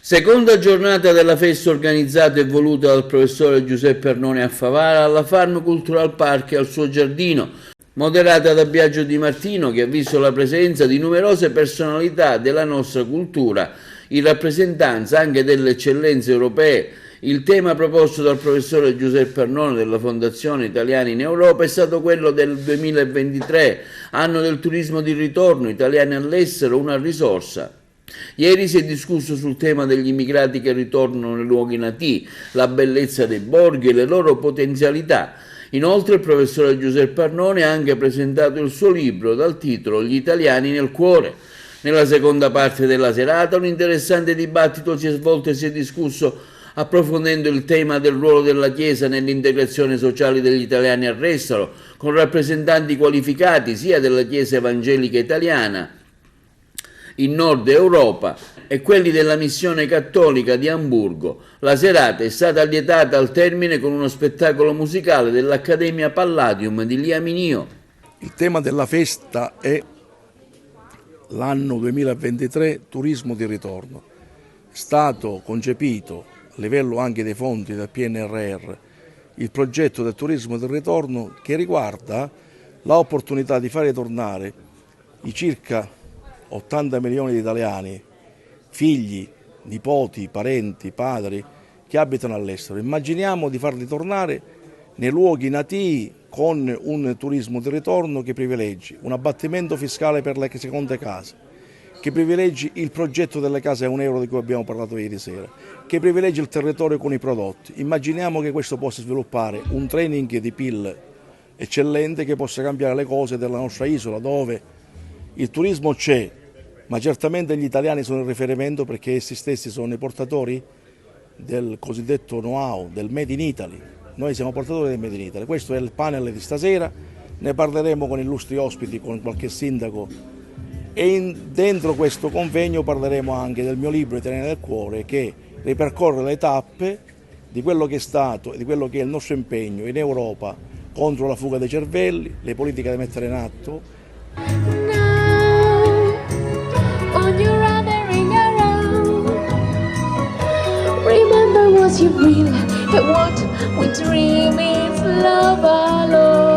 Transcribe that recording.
Seconda giornata della festa organizzata e voluta dal professore Giuseppe Arnone a Favara alla Farm Cultural Park e al suo giardino, moderata da Biagio Di Martino, che ha visto la presenza di numerose personalità della nostra cultura, in rappresentanza anche delle eccellenze europee. Il tema proposto dal professore Giuseppe Arnone della Fondazione Italiani in Europa è stato quello del 2023, anno del turismo di ritorno, italiani all'estero, una risorsa. Ieri si è discusso sul tema degli immigrati che ritornano nei luoghi nativi, la bellezza dei borghi e le loro potenzialità. Inoltre il professore Giuseppe Arnone ha anche presentato il suo libro dal titolo Gli italiani nel cuore. Nella seconda parte della serata un interessante dibattito si è svolto e si è discusso approfondendo il tema del ruolo della Chiesa nell'integrazione sociale degli italiani all'estero, con rappresentanti qualificati sia della Chiesa evangelica italiana in Nord Europa e quelli della missione cattolica di Amburgo. La serata è stata allietata al termine con uno spettacolo musicale dell'Accademia Palladium di Liaminio. Il tema della festa è l'anno 2023 turismo di ritorno. È stato concepito a livello anche dei fondi del PNRR il progetto del turismo del ritorno, che riguarda l'opportunità di fare tornare i circa 80 milioni di italiani, figli, nipoti, parenti, padri che abitano all'estero. Immaginiamo di farli tornare nei luoghi nativi con un turismo di ritorno che privilegi un abbattimento fiscale per le seconde case, che privilegi il progetto delle case a €1 di cui abbiamo parlato ieri sera, che privilegi il territorio con i prodotti. Immaginiamo che questo possa sviluppare un training di PIL eccellente che possa cambiare le cose della nostra isola, dove il turismo c'è, ma certamente gli italiani sono il riferimento, perché essi stessi sono i portatori del cosiddetto know-how, del Made in Italy. Noi siamo portatori del Made in Italy. Questo è il panel di stasera, ne parleremo con illustri ospiti, con qualche sindaco, e dentro questo convegno parleremo anche del mio libro Italiani del Cuore, che ripercorre le tappe di quello che è stato e di quello che è il nostro impegno in Europa contro la fuga dei cervelli, le politiche da mettere in atto. Remember what you feel and what we dream is love alone.